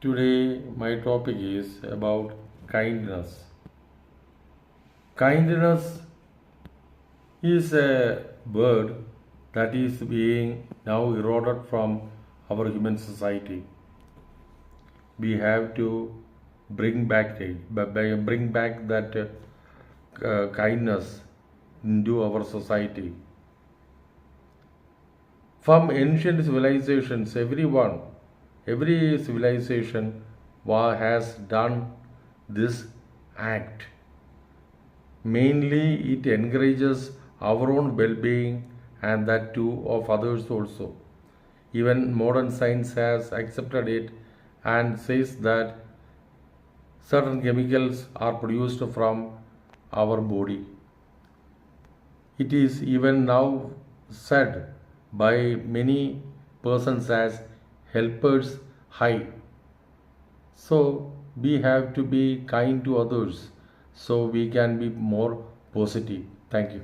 Today, my topic is about kindness. Kindness is a word that is being now eroded from our human society. We have to bring back that kindness into our society. From ancient civilizations, every civilization has done this act. Mainly, it encourages our own well being and that too of others also. Even modern science has accepted it and says that certain chemicals are produced from our body. It is even now said by many persons as helpers high. So we have to be kind to others so we can be more positive. Thank you.